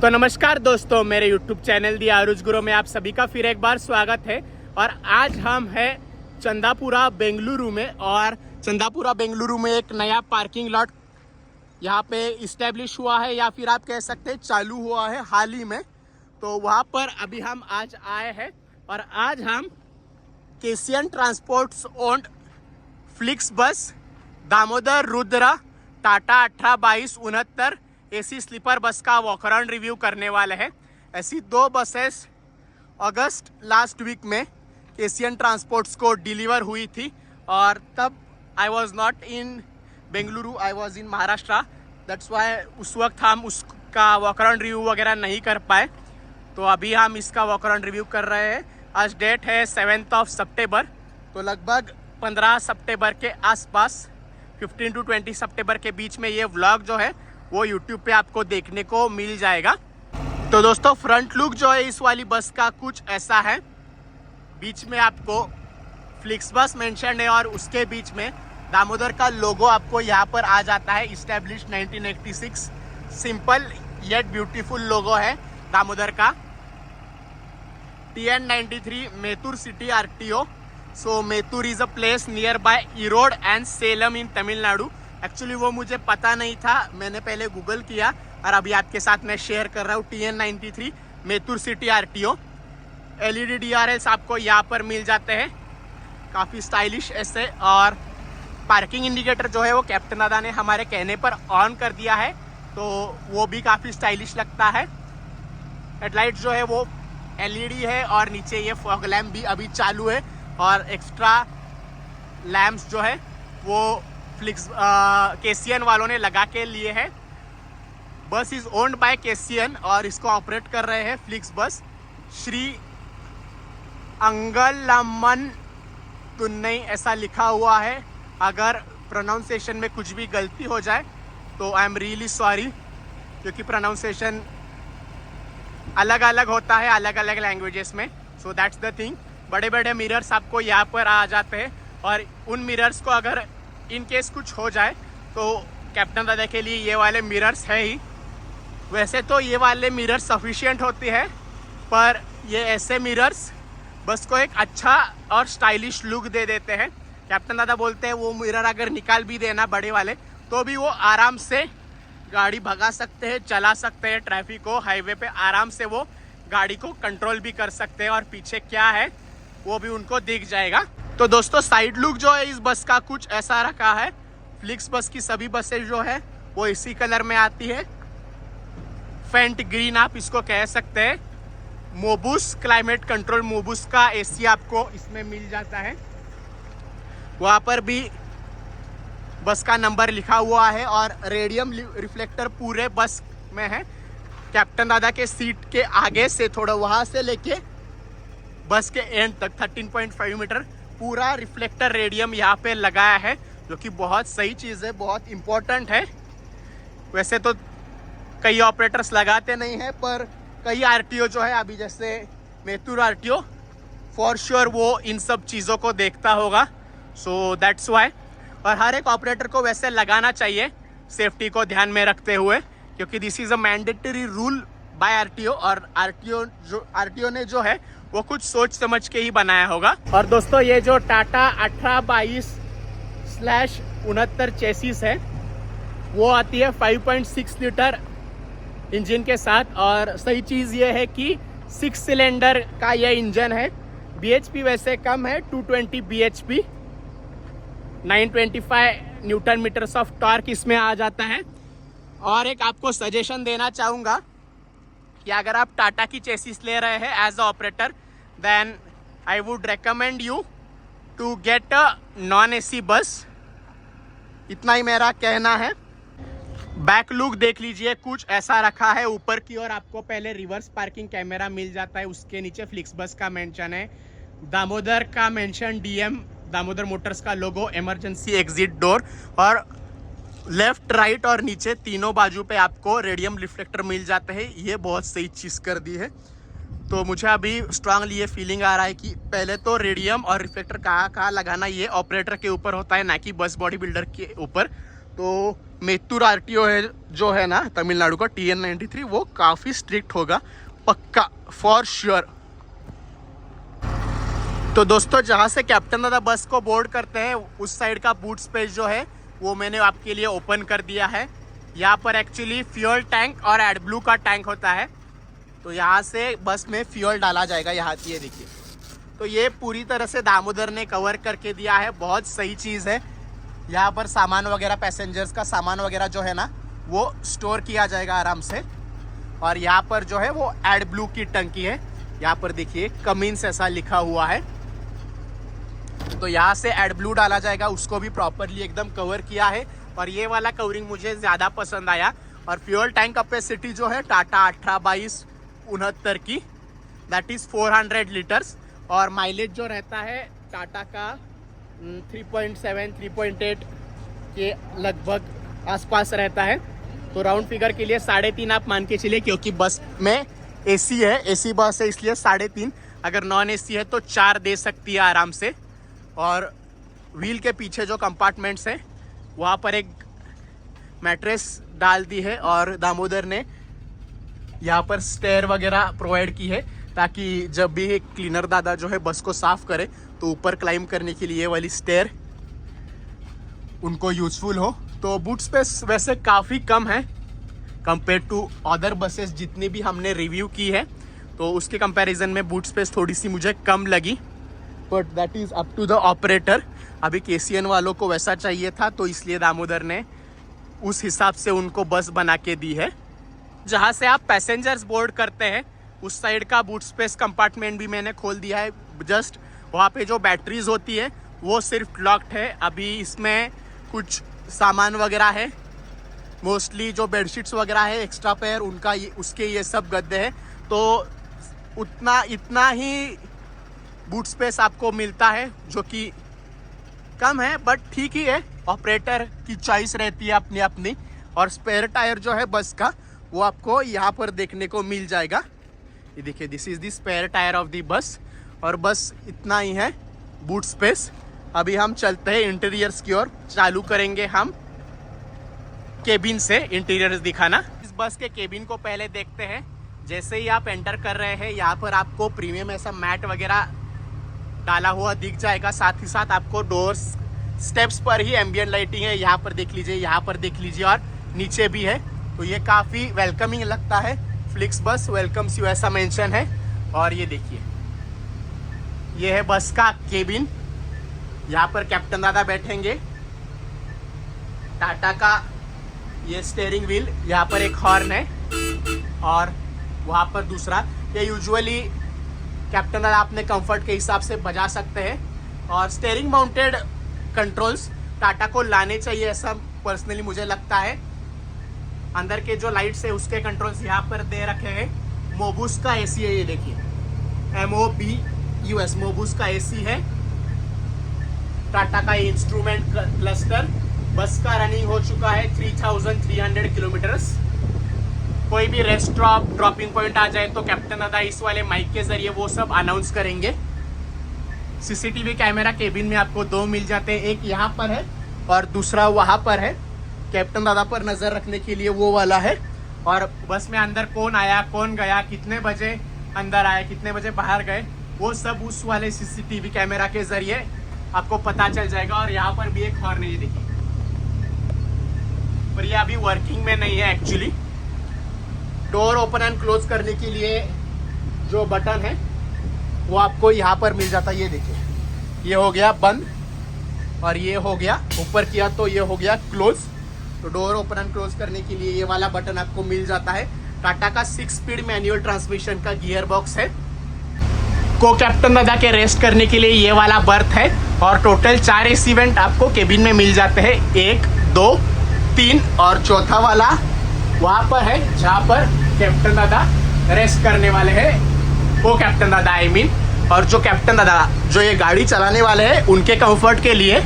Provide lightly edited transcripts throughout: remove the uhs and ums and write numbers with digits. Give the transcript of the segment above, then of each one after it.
तो नमस्कार दोस्तों, मेरे YouTube चैनल दी आरुज गुरु में आप सभी का फिर एक बार स्वागत है। और आज हम हैं चंदापुरा बेंगलुरु में, और चंदापुरा बेंगलुरु में एक नया पार्किंग लॉट यहाँ पे इस्टेब्लिश हुआ है, या फिर आप कह सकते हैं चालू हुआ है हाल ही में। तो वहाँ पर अभी हम आज आए हैं, और आज हम cation transports owned FlixBus Damodar Rudra Tata 182269 AC sleeper bus का वॉक अराउंड रिव्यू करने वाले हैं। ऐसी दो बसेस अगस्त लास्ट वीक में केसियन ट्रांसपोर्ट्स को डिलीवर हुई थी, और तब I was not in Bengaluru, I was in Maharashtra. That's why उस वक्त हम उसका वॉक अराउंड रिव्यू वगैरह नहीं कर पाए। तो अभी हम इसका वॉक अराउंड रिव्यू कर रहे हैं। आज डेट है 7 सितंबर, तो लगभग 15 सितंबर के आसपास 15 to 20 सितंबर के बीच में ये व्लॉग जो है वो YouTube पे आपको देखने को मिल जाएगा। तो दोस्तों, फ्रंट लुक जो है इस वाली बस का कुछ ऐसा है। बीच में आपको फ्लिक्स बस मेंशन है, और उसके बीच में दामोदर का लोगो आपको यहाँ पर आ जाता है। Establish 1986, simple yet beautiful logo है दामोदर का। TN93 Mettur city RTO। So Mettur is a place near by Erode and Salem in Tamil Nadu. Actually वो मुझे पता नहीं था, मैंने पहले गूगल किया और अभी आपके साथ मैं शेयर कर रहा हूँ। TN93 Mettur city RTO। LED DRLs आपको यहाँ पर मिल जाते हैं, काफ़ी स्टाइलिश ऐसे। और पार्किंग इंडिकेटर जो है वो कैप्टन दादा ने हमारे कहने पर ऑन कर दिया है, तो वो भी काफ़ी स्टाइलिश लगता है। हेडलाइट जो है वो LED है, और नीचे ये फॉग लैम्प भी अभी चालू है, और एक्स्ट्रा लैम्प्स जो है वो फ्लिक्स केसियन वालों ने लगा के लिए है। बस इज ओन्ड बाय केसियन, और इसको ऑपरेट कर रहे हैं फ्लिक्स बस श्री अंगलमन तुन्नई, ऐसा लिखा हुआ है। अगर प्रोनाउंसिएशन में कुछ भी गलती हो जाए तो आई एम रियली सॉरी, क्योंकि प्रोनाउंसिएशन अलग अलग होता है अलग अलग लैंग्वेजेस में। So that's the thing. बड़े बड़े मिरर्स आपको यहाँ पर आ जाते हैं, और उन मिरर्स को अगर इन केस कुछ हो जाए तो कैप्टन दादा के लिए ये वाले मिरर्स है ही। वैसे तो ये वाले मिरर्स सफिशिएंट होते हैं, पर ये ऐसे मिरर्स बस को एक अच्छा और स्टाइलिश लुक दे देते हैं। कैप्टन दादा बोलते हैं वो मिरर अगर निकाल भी देना बड़े वाले, तो भी वो आराम से गाड़ी भगा सकते हैं, चला सकते हैं। ट्रैफिक को हाईवे पे आराम से वो गाड़ी को कंट्रोल भी कर सकते हैं, और पीछे क्या है वो भी उनको दिख जाएगा। तो दोस्तों, साइड लुक जो है इस बस का कुछ ऐसा रखा है। फ्लिक्स बस की सभी बसें जो है वो इसी कलर में आती है। फेंट ग्रीन आप इसको कह सकते हैं। मोबुस क्लाइमेट कंट्रोल मोबुस का AC आपको इसमें मिल जाता है। वहाँ पर भी बस का नंबर लिखा हुआ है, और रेडियम रिफ्लेक्टर पूरे बस में है। कैप्टन दादा के सीट के आगे से थोड़ा वहाँ से लेके बस के एंड तक 13.5 मीटर पूरा रिफ्लेक्टर रेडियम यहाँ पे लगाया है, जो कि बहुत सही चीज़ है, बहुत इम्पोर्टेंट है। वैसे तो कई ऑपरेटर्स लगाते नहीं हैं, पर कई RTO जो है अभी जैसे मेतूर RTO फॉर श्योर वो इन सब चीज़ों को देखता होगा। So that's why. और हर एक ऑपरेटर को वैसे लगाना चाहिए सेफ्टी को ध्यान में रखते हुए, क्योंकि this is a mandatory rule by RTO, और RTO ने जो है वो कुछ सोच समझ के ही बनाया होगा। और दोस्तों, ये जो टाटा 1822/69 चेसिस है वो आती है 5.6 लीटर इंजन के साथ। और सही चीज़ ये है कि 6 सिलेंडर का ये इंजन है। BHP वैसे कम है, 220 BHP, 925 newton metres of torque इसमें आ जाता है। और एक आपको सजेशन देना चाहूँगा कि अगर आप टाटा की चेसिस ले रहे हैं as a operator, then I would recommend you to get a non AC bus. इतना ही मेरा कहना है। बैक लुक देख लीजिए, कुछ ऐसा रखा है। ऊपर की ओर आपको पहले रिवर्स पार्किंग कैमरा मिल जाता है, उसके नीचे फ्लिक्स बस का मेंशन है, दामोदर का मेंशन, DM दामोदर मोटर्स का लोगो, इमरजेंसी एग्जिट डोर, और लेफ्ट राइट और नीचे तीनों बाजू पे आपको रेडियम रिफ्लेक्टर मिल जाते हैं। ये बहुत सही चीज़ कर दी है। तो मुझे अभी स्ट्रांगली ये फीलिंग आ रहा है कि पहले तो रेडियम और रिफ्लेक्टर कहाँ लगाना ये ऑपरेटर के ऊपर होता है, ना कि बस बॉडी बिल्डर के ऊपर। तो मेत्तूर आरटीओ है जो है ना तमिलनाडु का TN93, वो काफ़ी स्ट्रिक्ट होगा पक्का, फॉर श्योर। तो दोस्तों जहाँ से कैप्टन दादा बस को बोर्ड करते हैं उस साइड का बूट स्पेस जो है वो मैंने आपके लिए ओपन कर दिया है। यहाँ पर एक्चुअली फ्यूल टैंक और एडब्लू का टैंक होता है, तो यहाँ से बस में फ्यूल डाला जाएगा। यहाँ ये देखिए, तो ये पूरी तरह से दामोदर ने कवर करके दिया है, बहुत सही चीज़ है। यहाँ पर सामान वगैरह, पैसेंजर्स का सामान वगैरह जो है ना वो स्टोर किया जाएगा आराम से। और यहाँ पर जो है वो एडब्लू की टंकी है, यहाँ पर देखिए कमिंस ऐसा लिखा हुआ है, तो यहाँ से एडब्लू डाला जाएगा, उसको भी प्रॉपरली एकदम कवर किया है। और ये वाला कवरिंग मुझे ज़्यादा पसंद आया। और फ्यूल टैंक कैपेसिटी जो है टाटा 18/22/69 की, दैट इज़ 400 लीटर्स। और माइलेज जो रहता है टाटा का 3.7 3.8 के लगभग आसपास रहता है। तो राउंड फिगर के लिए 3.5 आप मान के चलिए, क्योंकि बस में AC है, AC बस है इसलिए 3.5। अगर नॉन AC है तो 4 दे सकती है आराम से। और व्हील के पीछे जो कंपार्टमेंट्स हैं वहाँ पर एक मैट्रेस डाल दी है, और दामोदर ने यहाँ पर स्टेयर वगैरह प्रोवाइड की है, ताकि जब भी एक क्लीनर दादा जो है बस को साफ़ करे तो ऊपर क्लाइंब करने के लिए ये वाली स्टेयर उनको यूजफुल हो। तो बूट स्पेस वैसे काफ़ी कम है कंपेयर टू अदर बसेस जितनी भी हमने रिव्यू की है, तो उसके कंपैरिजन में बूट स्पेस थोड़ी सी मुझे कम लगी, but that is up to the operator. अभी KCN वालों को वैसा चाहिए था, तो इसलिए दामोदर ने उस हिसाब से उनको बस बना के दी है। जहाँ से आप पैसेंजर्स बोर्ड करते हैं उस साइड का बूट स्पेस कंपार्टमेंट भी मैंने खोल दिया है। जस्ट वहाँ पे जो बैटरीज होती है वो सिर्फ लॉक्ड है। अभी इसमें कुछ सामान वगैरह है, मोस्टली जो बेडशीट्स वगैरह है एक्स्ट्रा पेयर उनका, उसके ये सब गद्दे हैं, तो इतना ही बूट स्पेस आपको मिलता है, जो कि कम है बट ठीक ही है। ऑपरेटर की चॉइस रहती है अपनी अपनी। और स्पेयर टायर जो है बस का वो आपको यहाँ पर देखने को मिल जाएगा। ये देखिए, this is the spare tyre of the bus. और बस इतना ही है बूट स्पेस। अभी हम चलते हैं इंटीरियर्स की ओर, चालू करेंगे हम केबिन से इंटीरियर्स दिखाना। इस बस के केबिन को पहले देखते हैं। जैसे ही आप एंटर कर रहे हैं यहाँ पर आपको प्रीमियम ऐसा मैट वगैरह डाला हुआ दिख जाएगा। साथ ही साथ आपको डोर्स स्टेप्स पर ही एम्बिएंट लाइटिंग है, यहाँ पर देख लीजिए, यहाँ पर देख लीजिए, और नीचे भी है। तो ये काफ़ी वेलकमिंग लगता है। फ्लिक्स बस वेलकम्स यू ऐसा मेंशन है। और ये देखिए, ये है बस का केबिन। यहाँ पर कैप्टन दादा बैठेंगे। टाटा का ये स्टीयरिंग व्हील, यहाँ पर एक हॉर्न है और वहाँ पर दूसरा। ये यूजुअली कैप्टन दादा अपने कंफर्ट के हिसाब से बजा सकते हैं। और स्टीयरिंग माउंटेड कंट्रोल्स टाटा को लाने चाहिए, ऐसा पर्सनली मुझे लगता है। अंदर के जो लाइट्स है उसके कंट्रोल्स यहाँ पर दे रखे हैं। मोबुस का AC है, ये देखिए, MOBUS मोबुस का AC है। टाटा का इंस्ट्रूमेंट क्लस्टर। बस का रनिंग हो चुका है 3300 किलोमीटर्स। कोई भी रेस्ट स्टॉप, ड्रॉपिंग पॉइंट आ जाए तो कैप्टन दादा इस वाले माइक के जरिए वो सब अनाउंस करेंगे। CCTV कैमरा केबिन में आपको 2 मिल जाते हैं, एक यहाँ पर है और दूसरा वहाँ पर है, कैप्टन दादा पर नज़र रखने के लिए वो वाला है। और बस में अंदर कौन आया, कौन गया, कितने बजे अंदर आए, कितने बजे बाहर गए, वो सब उस वाले CCTV कैमरा के जरिए आपको पता चल जाएगा। और यहाँ पर भी एक हॉर्न है, ये देखिए, पर ये अभी वर्किंग में नहीं है actually. Door open and close करने के लिए जो बटन है वो आपको यहाँ पर मिल जाता है। ये देखिए, ये हो गया बंद और ये हो गया ऊपर किया तो ये हो गया क्लोज। तो डोर ओपन एंड क्लोज करने के लिए ये वाला बटन आपको मिल जाता है। टाटा का 6 स्पीड मैनुअल ट्रांसमिशन का गियर बॉक्स है। को कैप्टन दादा के रेस्ट करने के लिए ये वाला बर्थ है। और टोटल 4 AC वेंट आपको केबिन में मिल जाते हैं, 1 2 3 और चौथा वाला वहाँ पर है जहाँ पर कैप्टन दादा रेस्ट करने वाले हैं। वो कैप्टन दादा आई मीन। और जो कैप्टन दादा जो ये गाड़ी चलाने वाले हैं उनके कंफर्ट के लिए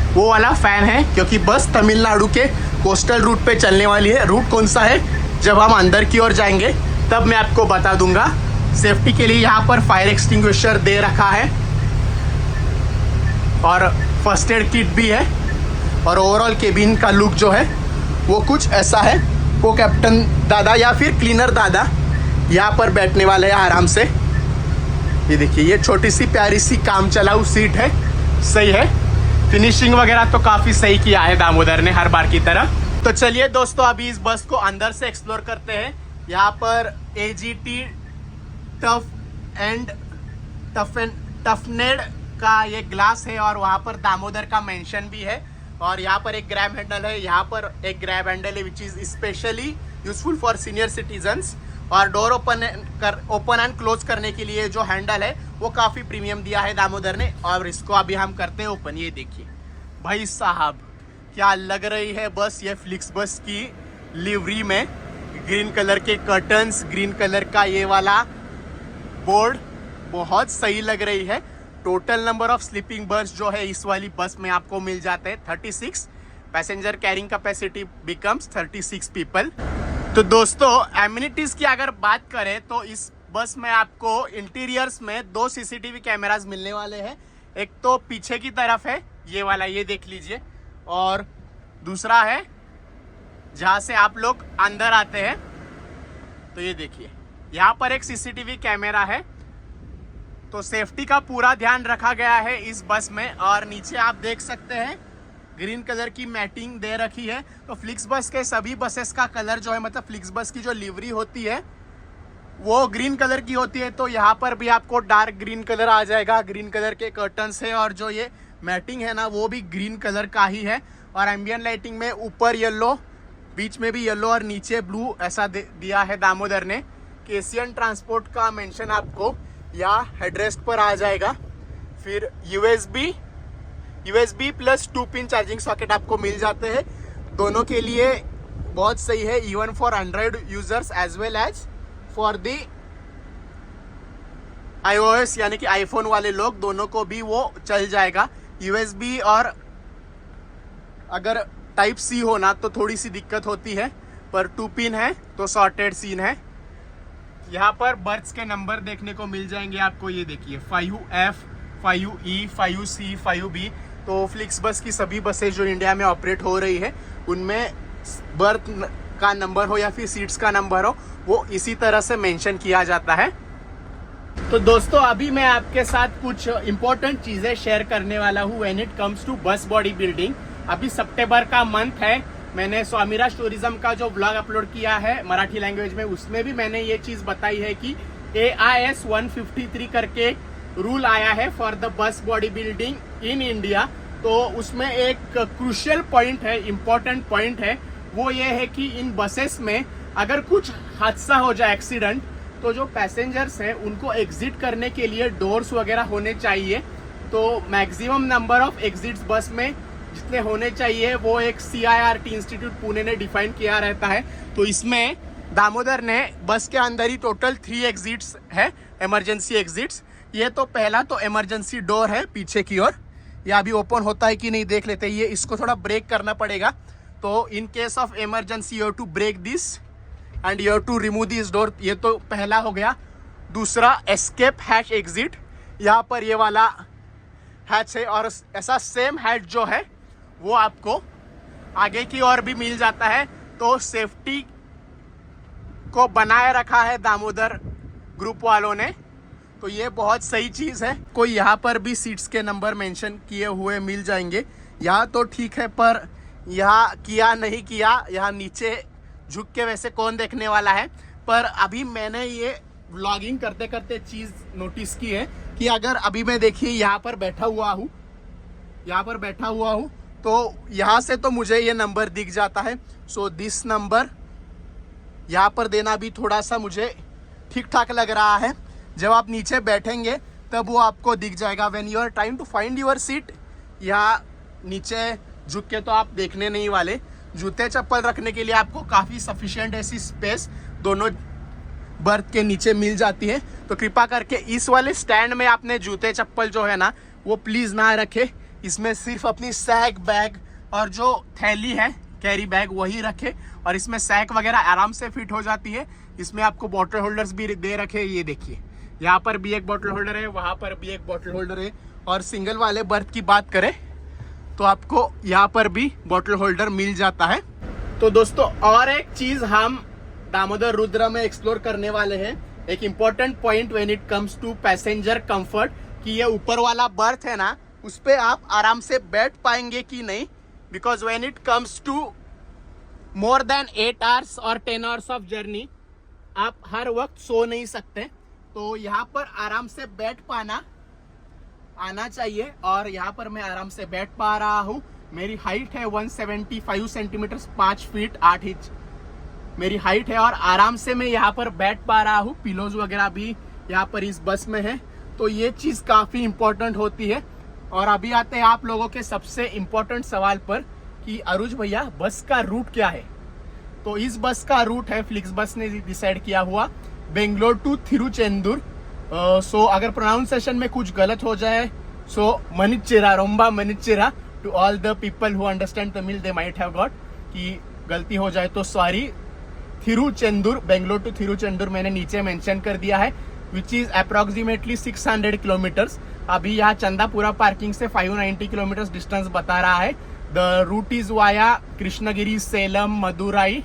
वो वाला फ़ैन है, क्योंकि बस तमिलनाडु के कोस्टल रूट पे चलने वाली है। रूट कौन सा है जब हम अंदर की ओर जाएंगे तब मैं आपको बता दूंगा। सेफ्टी के लिए यहाँ पर फायर एक्सटिंग्विशर दे रखा है और फर्स्ट एड किट भी है। और ओवरऑल केबिन का लुक जो है वो कुछ ऐसा है। को कैप्टन दादा या फिर क्लीनर दादा यहाँ पर बैठने वाले हैं आराम से। ये देखिए, ये छोटी सी प्यारी सी काम चलाऊ सीट है, सही है। फिनिशिंग वगैरह तो काफ़ी सही किया है दामोदर ने हर बार की तरह। तो चलिए दोस्तों, अभी इस बस को अंदर से एक्सप्लोर करते हैं। यहाँ पर AGT टफनेड का ये ग्लास है और वहाँ पर दामोदर का मेंशन भी है। और यहाँ पर एक ग्रैब हैंडल है, यहाँ पर एक ग्रैब हैंडल है which is specially useful for senior citizens. और डोर ओपन एंड क्लोज करने के लिए जो हैंडल है वो काफ़ी प्रीमियम दिया है दामोदर ने। और इसको अभी हम करते हैं ओपन। ये देखिए भाई साहब, क्या लग रही है बस। ये फ्लिक्स बस की लिवरी में ग्रीन कलर के कर्टन्स, ग्रीन कलर का ये वाला बोर्ड बहुत सही लग रही है। Total number of sleeping birth जो है इस वाली बस में आपको मिल जाते हैं 36। Passenger carrying capacity becomes 36 people. तो दोस्तों, एमिनिटीज़ की अगर बात करें तो इस बस में आपको इंटीरियर्स में 2 CCTV कैमरास मिलने वाले हैं। एक तो पीछे की तरफ है ये वाला, ये देख लीजिए, और दूसरा है जहाँ से आप लोग अंदर आते हैं। तो ये देखिए, यहाँ पर एक CCTV कैमरा है। तो सेफ्टी का पूरा ध्यान रखा गया है इस बस में। और नीचे आप देख सकते हैं ग्रीन कलर की मैटिंग दे रखी है। तो फ्लिक्स बस के सभी बसेस का कलर जो है, मतलब फ्लिक्स बस की जो लिवरी होती है वो ग्रीन कलर की होती है। तो यहाँ पर भी आपको डार्क ग्रीन कलर आ जाएगा। ग्रीन कलर के कर्टन्स है और जो ये मैटिंग है ना वो भी ग्रीन कलर का ही है। और एम्बियन लाइटिंग में ऊपर येलो, बीच में भी येलो और नीचे ब्लू ऐसा दिया है दामोदर ने। एशियन ट्रांसपोर्ट का मेंशन आपको या हेडरेस्ट पर आ जाएगा। फिर USB plus 2 pin charging socket आपको मिल जाते हैं। दोनों के लिए बहुत सही है, even for Android users as well as for the iOS यानी कि आईफोन वाले लोग, दोनों को भी वो चल जाएगा। USB और अगर टाइप C होना तो थोड़ी सी दिक्कत होती है, पर 2 पिन है तो सॉर्टेड सीन है। यहाँ पर बर्थ्स के नंबर देखने को मिल जाएंगे आपको। ये देखिए 5F, 5E, 5C, 5B। तो फ्लिक्स बस की सभी बसें जो इंडिया में ऑपरेट हो रही है उनमें बर्थ का नंबर हो या फिर सीट्स का नंबर हो, वो इसी तरह से मेंशन किया जाता है। तो दोस्तों, अभी मैं आपके साथ कुछ इंपॉर्टेंट चीज़ें शेयर करने वाला हूँ व्हेन इट कम्स टू बस बॉडी बिल्डिंग। अभी सितंबर का मंथ है। मैंने स्वामिराज टूरिज्म का जो ब्लॉग अपलोड किया है मराठी लैंग्वेज में, उसमें भी मैंने ये चीज़ बताई है कि AIS 153 करके रूल आया है for the bus body building in India. तो उसमें एक क्रूशियल पॉइंट है, इम्पॉर्टेंट पॉइंट है, वो ये है कि इन बसेस में अगर कुछ हादसा हो जाए, एक्सीडेंट, तो जो पैसेंजर्स हैं उनको एग्जिट करने के लिए डोर्स वगैरह होने चाहिए। तो मैक्सिमम नंबर ऑफ एग्जिट्स बस में जितने होने चाहिए वो एक CIRT इंस्टीट्यूट पुणे ने डिफाइन किया रहता है। तो इसमें दामोदर ने बस के अंदर ही टोटल 3 एग्जिट्स है, इमरजेंसी एग्जिट्स। ये तो पहला तो इमरजेंसी डोर है पीछे की ओर, ये अभी ओपन होता है कि नहीं देख लेते। ये इसको थोड़ा ब्रेक करना पड़ेगा। तो in case of emergency you have to break this and you have to remove this door. ये तो पहला हो गया। दूसरा एस्केप हैच एग्जिट, यहाँ पर ये वाला हैच है और ऐसा सेम हैच जो है वो आपको आगे की ओर भी मिल जाता है। तो सेफ्टी को बनाए रखा है दामोदर ग्रुप वालों ने, तो ये बहुत सही चीज़ है। कोई यहाँ पर भी सीट्स के नंबर मेंशन किए हुए मिल जाएंगे। यहाँ तो ठीक है, पर यहाँ किया नहीं किया, यहाँ नीचे झुक के वैसे कौन देखने वाला है। पर अभी मैंने ये व्लॉगिंग करते करते चीज़ नोटिस की है कि अगर अभी मैं देखिए यहाँ पर बैठा हुआ हूँ, तो यहाँ से तो मुझे ये नंबर दिख जाता है। सो दिस नंबर यहाँ पर देना भी थोड़ा सा मुझे ठीक ठाक लग रहा है। जब आप नीचे बैठेंगे तब वो आपको दिख जाएगा। When you are trying to find your seat, यहाँ नीचे झुक के तो आप देखने नहीं वाले। जूते चप्पल रखने के लिए आपको काफ़ी सफिशिएंट ऐसी स्पेस दोनों बर्थ के नीचे मिल जाती है। तो कृपा करके इस वाले स्टैंड में आपने जूते चप्पल जो है ना वो प्लीज़ ना रखे। इसमें सिर्फ अपनी सैक बैग और जो थैली है कैरी बैग वही रखे। और इसमें सैक वगैरह आराम से फिट हो जाती है। इसमें आपको बॉटल होल्डर्स भी दे रखे। ये देखिए, यहाँ पर भी एक बॉटल होल्डर है, वहाँ पर भी एक बॉटल होल्डर है। और सिंगल वाले बर्थ की बात करें तो आपको यहाँ पर भी बॉटल होल्डर मिल जाता है। तो दोस्तों और एक चीज हम दामोदर रुद्र में एक्सप्लोर करने वाले हैं, एक important point when it comes to passenger comfort, कि ये ऊपर वाला बर्थ है ना, उस पे आप आराम से बैठ पाएंगे कि नहीं, because when it comes to more than 8 hours और 10 आवर्स ऑफ जर्नी आप हर वक्त सो नहीं सकते, तो यहाँ पर आराम से बैठ पाना आना चाहिए। और यहाँ पर मैं आराम से बैठ पा रहा हूँ। मेरी हाइट है 175 सेंटीमीटर, 5 फीट 8 इंच मेरी हाइट है, और आराम से मैं यहाँ पर बैठ पा रहा हूँ। पिलोज वगैरह भी यहाँ पर इस बस में है, तो ये चीज काफी इंपॉर्टेंट होती है। और अभी आते हैं आप लोगों के सबसे इंपॉर्टेंट सवाल पर कि अरुज भैया बस का रूट क्या है। तो इस बस का रूट है, फ्लिक्स बस ने डिसाइड किया हुआ, बेंगलोर टू थिरुचेंदूर। सो अगर प्रोनाउंसिएशन में कुछ गलत हो जाए, सो मनिच्चेरा, रोम्बा मनिच्चेरा to all the people who understand Tamil, they might have got, कि गलती हो जाए तो सॉरी। थिरुचेंदूर, बेंगलोर टू थिरुचेंदूर मैंने नीचे मेंशन कर दिया है, विच इज अप्रोक्सीमेटली 600 किलोमीटर्स। अभी यहाँ चंदापुरा पार्किंग से 590 किलोमीटर डिस्टेंस बता रहा है। The route is via Krishnagiri, Salem, Madurai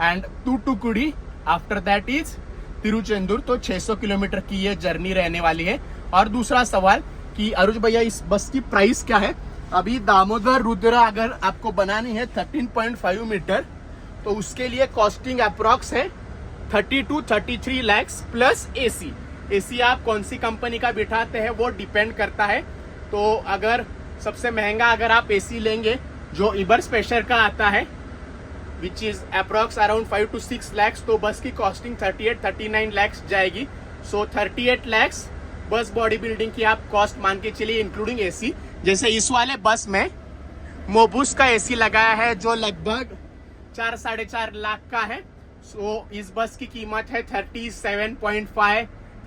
and Thoothukudi. After that is Tiruchendur. तो 600 किलोमीटर की ये जर्नी रहने वाली है। और दूसरा सवाल कि अरुज भैया इस बस की प्राइस क्या है। अभी दामोदर रुद्र अगर आपको बनानी है 13.5 मीटर, तो उसके लिए कॉस्टिंग अप्रोक्स है 30 to 33 lakhs plus AC. AC आप कौन सी कंपनी का बिठाते हैं वो डिपेंड करता है। तो अगर सबसे महंगा अगर आप एसी लेंगे जो इबर स्पेशल का आता है, which is approx around 5 to 6 lakhs, तो बस की कॉस्टिंग 38-39 lakhs जाएगी। सो 38 lakhs बस बॉडी बिल्डिंग की आप कॉस्ट मान के चलिए, इंक्लूडिंग एसी। जैसे इस वाले बस में मोबुस का एसी लगाया है जो लगभग 4-4.5 लाख का है। सो इस बस की कीमत है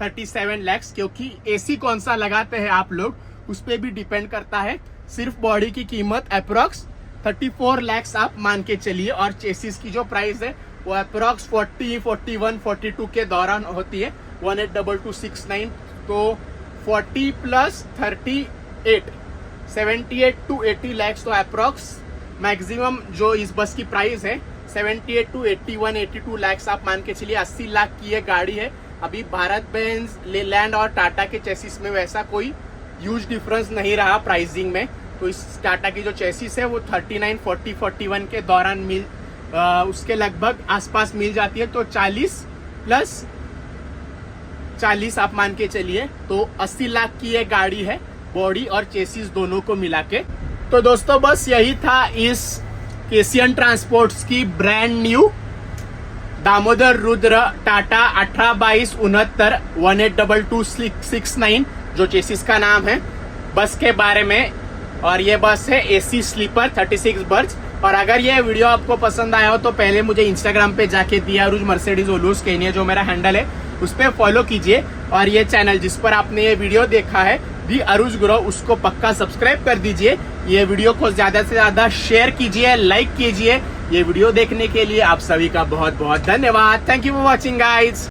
37 lakhs, क्योंकि एसी कौन सा लगाते हैं आप लोग उस पर भी डिपेंड करता है। सिर्फ बॉडी की कीमत अप्रोक्स 34 lakhs आप मान के चलिए, और चेसिस की जो प्राइस है वो अप्रोक्स 40, 41, 42 के दौरान होती है। 182269, तो 40 प्लस 38 78 to 80 lakhs, तो अप्रोक्स मैक्सिमम जो इस बस की प्राइस है 78 to 81, 82 lakhs आप मान के चलिए। 80 लाख की ये गाड़ी है। अभी भारत बेंज, लेलैंड और टाटा के चेसिस में वैसा कोई ह्यूज डिफरेंस नहीं रहा प्राइसिंग में। तो इस टाटा की जो चेसिस है वो 39, 40, 41 के दौरान उसके लगभग आसपास मिल जाती है। तो 40 प्लस 40 आप मान के चलिए, तो 80 लाख की ये गाड़ी है, बॉडी और चेसिस दोनों को मिला के। तो दोस्तों बस यही था इस एशियन ट्रांसपोर्ट्स की ब्रांड न्यू दामोदर रुद्र टाटा 18/22/69 182269 जो चेसिस का नाम है बस के बारे में। और ये बस है एसी स्लीपर 36 बर्थ। और अगर ये वीडियो आपको पसंद आया हो तो पहले मुझे इंस्टाग्राम पे जाके दिया अरुज मर्सिडीज ओलूस केनिया जो मेरा हैंडल है उस पर फॉलो कीजिए। और ये चैनल जिस पर आपने ये वीडियो देखा है दी अरुज गुरु, उसको पक्का सब्सक्राइब कर दीजिए। ये वीडियो को ज्यादा से ज्यादा शेयर कीजिए, लाइक कीजिए। ये वीडियो देखने के लिए आप सभी का बहुत बहुत धन्यवाद। Thank you for watching guys.